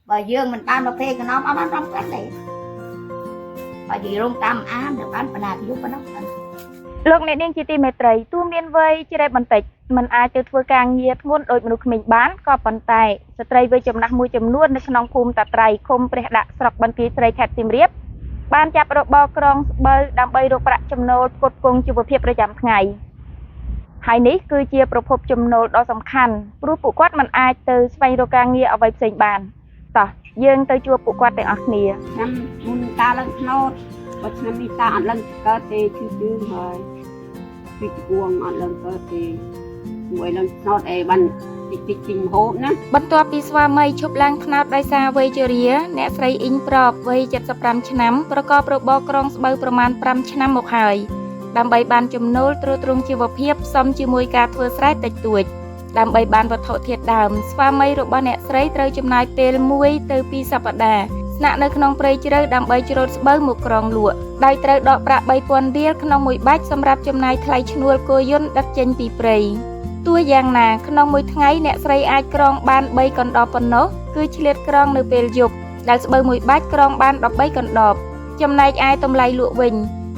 bởi dương mình ban nó phê cái nó bán trong cái này bởi vì rong tam án được bán phần nào thì giúp nó លោកអ្នកនាងជាទីមេត្រីទោះមានវ័យជ្រេបន្តិចមិនអាចទៅធ្វើការងារធ្ងន់ដោយមនុស្សក្មេងបានក៏ប៉ុន្តែស្ត្រីវ័យចំណាស់មួយចំនួននៅក្នុងភូមិតាត្រៃឃុំព្រះដាក់ស្រុកបន្ទាយស្រីខេត្តសៀមរាបបានចាប់របរក្រងស្បូវដើម្បីរកប្រាក់ចំណូលផ្គត់ផ្គង់ជីវភាពប្រចាំថ្ងៃហើយនេះគឺជាប្រភពចំណូលដ៏សំខាន់ព្រោះពួកគាត់មិនអាចទៅស្វែងរកការងារអ្វីផ្សេងបានតោះយើងទៅជួបពួកគាត់ទាំងអស់គ្នា năm mun ta lên nốt và năm đi ta ăn lên cơ tê chứ rồi bị cuồng ăn lên cơ tê người lên nốt ấy ban tích trình hộp nè បន្ទាប់ពីស្វាមីឈប់ឡើងថ្នោតដោយសារវ័យជរាអ្នកស្រីអ៊ីងប្របវ័យ75ឆ្នាំប្រកបរបរក្រងស្បូវប្រមាណ5ឆ្នាំមកហើយដើម្បីបានចំណូលទ្រទ្រង់ជីវភាពផ្សំជាមួយការធ្វើស្រែតិចតួចដើម្បីបានវត្ថុធាតុដើមស្វាមីរបស់អ្នកស្រីត្រូវចំណាយពេល1ទៅ2សប្តាហ៍ស្នាក់នៅក្នុងព្រៃជ្រៅដើម្បីច្រូតស្បូវមកក្រងលក់ដោយត្រូវដកប្រាក់ 3000 រៀលក្នុងមួយបាច់សម្រាប់ចំណាយថ្លៃឈ្នួលគោយន្តដឹកចេញពីព្រៃទោះយ៉ាងណាក្នុងមួយថ្ងៃអ្នកស្រីអាចក្រងបាន3កណ្ដបប៉ុណ្ណោះគឺឆ្លៀតក្រងនៅពេលយប់ដែលស្បូវមួយបាច់ក្រងបាន13កណ្ដបចំណែកឯតម្លៃលក់វិញ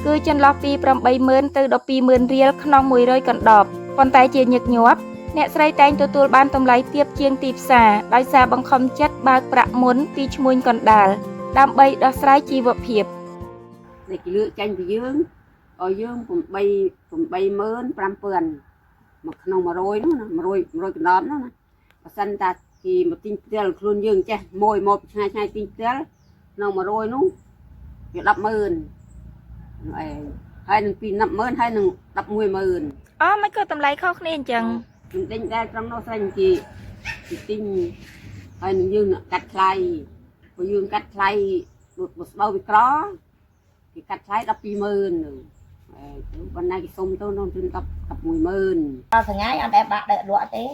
គឺចន្លោះពី 80000 ទៅ 120,000 រៀលក្នុង100កណ្ដបប៉ុន្តែជាញឹកញាប់អ្នកស្រីតែងទទួលបានតម្លៃទាបជាងទីផ្សារដោយសារបង្ខំចិត្តបើកប្រាក់មុនពីឈ្មួញកណ្ដាលដើម្បីដោះស្រាយជីវភាព để chỉ lựa tranh của dương ở dương cũng bay mơn pram pườn mà không mà rồi nó mà rồi cái đóm nó và sân ta thì một tinh tel luôn dương che môi một hai tinh tel nó mà rồi nó việc đập mơn hai đừng pin nằm mơn hai đừng đập mùi mơn អូមិនក៏តម្លៃខុសគ្នាអញ្ចឹង đinh ra trong nó xanh chị tinh hai đừng dương cắt khay của dương cắt khay một bao bị có thì cắt khay đập pi mơnวันnày xông tôi nó trên tập mùi mơn thằng nhái anh em bạn đợi đọa thế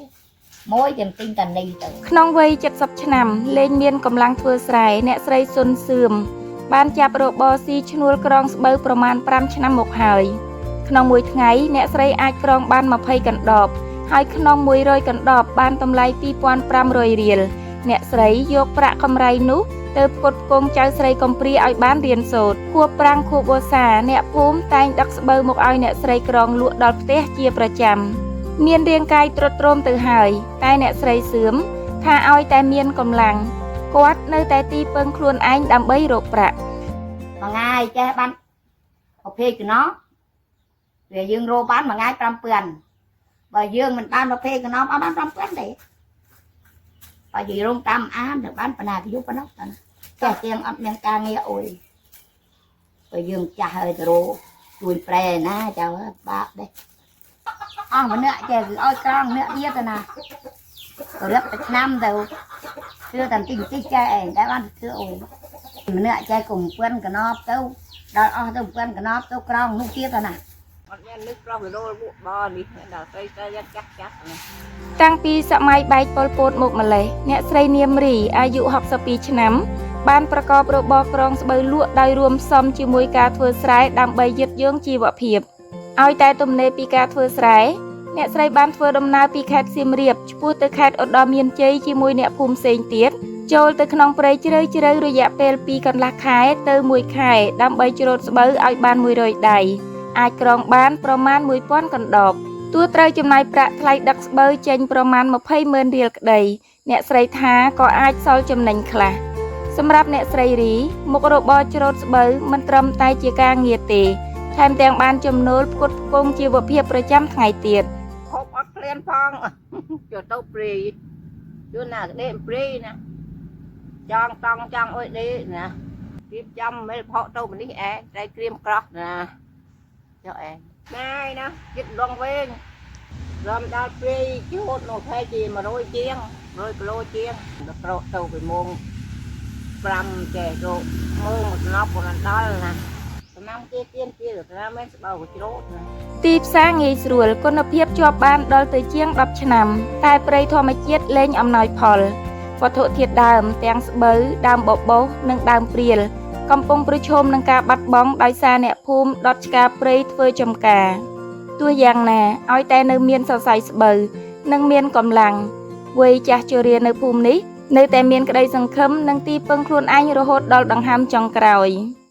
môi chìm tinh tần đi từ ក្នុងវ័យ70ឆ្នាំលេងមានកម្លាំងធ្វើស្រែអ្នកស្រីសុនសឿមបានចាប់របរស៊ីឈ្នួលក្រងស្បូវប្រមាណ5ឆ្នាំមកហើយក្នុងមួយថ្ងៃអ្នកស្រីអាចក្រងបាន20កណ្ដបហើយក្នុង100កណ្ដបបានតម្លៃ 2500 រៀលអ្នកស្រីយកប្រាក់កម្រៃនោះទៅផ្គត់ផ្គង់ចៅស្រីកំព្រាឲ្យបានរៀនសូត្រខួបប្រាំងខួបវស្សាអ្នកភូមិតែងដឹកស្បូវមកឲ្យអ្នកស្រីក្រងលក់ដល់ផ្ទះជាប្រចាំមានរាងកាយទ្រុឌទ្រោមទៅហើយតែអ្នកស្រីសឿមថាឲ្យតែមានកម្លាំងគាត់នៅតែទីពឹងខ្លួនឯងដើម្បីរកប្រាក់ mà ngày che ban học phê của nó về dương rô bán mà ngày trăm pườn và dương mình ban học phê của nó bán trăm pườn đấy bởi vì rong tam án được bán phần nào thì giúp nó trẻ tiền ấp miếng ca nghe ôi rồi dương trả hơi rồi chui pre na chào bác đây mà nữa trẻ ôi con nữa biết rồi nè rồi lớp năm rồi chưa thành tình cái trẻ đã bán chưa ôi mình nữa trẻ cùng quen cái nó đâu đó tôi quen cái nó tôi con lúc kia rồi nè nước con rồi đôi bộ bò đi đào tây tây chắc chắc này តាំងពីសម័យបែកប៉ុលពតមកម្លេះអ្នកស្រីនាមរីអាយុ62ឆ្នាំបានប្រកបរបរក្រងស្បូវលក់ដោយរួមផ្សំជាមួយការធ្វើស្រែដើម្បីយឹតយងជីវភាពឲ្យតែទំនេរពីការធ្វើស្រែអ្នកស្រីបានធ្វើដំណើរពីខេត្តសៀមរាបឆ្ពោះទៅខេត្តឧត្តរមានជ័យជាមួយអ្នកភូមិផ្សេងទៀតចូលទៅក្នុងព្រៃជ្រៅជ្រៅរយៈពេល2កន្លះខែទៅ1ខែដើម្បីច្រូតស្បូវឲ្យបាន100ដៃអាចក្រងបានប្រមាណ 1000 កណ្ដប ទោះត្រូវចំណាយប្រាក់ថ្លៃដឹកស្បូវចេញប្រមាណ 200,000 រៀលក្តីអ្នកស្រីថាក៏អាចសល់ចំណេញខ្លះសម្រាប់អ្នកស្រីរីមុខរបរច្រូតស្បូវមិនត្រឹមតែជាការងារទេថែមទាំងបានចំណូលផ្គត់ផ្គង់ជីវភាពប្រចាំថ្ងៃទៀត ហូបអត់ក្លៀនផងចូលទៅព្រីយូរណាស់ដេព្រីណាចង់តង់ចង់អុយដេណាពីចំមិនផកទៅម្នេះអែតែក្រៀមក្រោះណាចុះអែง่ายนะยึดลงเวงรวมได้ฟรีชุดโนแพ้จีมาโรยเจียงโรยโลเจียงแล้วโปรเตาไปมงปรำแก่โรมือมันนอกบนนั้นได้นะน้ำเตี้ยหรือน้ำไม่สบายหัวจิโร่นะ ទីផ្សារងាយស្រួលគុណភាពជាប់បានដល់ទៅជាង10ឆ្នាំតែព្រៃធម្មជាតិលែងអំណោយផលវត្ថុធាតុដើមទាំងស្បូវដើមបបោសនិងដើមព្រាលកំពុងប្រឈមនឹងការបាត់បង់ដោយសារអ្នកភូមិដុតឆ្ការព្រៃធ្វើចំការទោះយ៉ាងណាឲ្យតែនៅមានសរសៃស្បូវនិងមានកម្លាំងវ័យចាស់ជរានៅភូមិនេះ នៅតែមានក្តីសង្ឃឹមនិងទីពឹងខ្លួនឯងរហូតដល់ដង្ហើមចុងក្រោយ។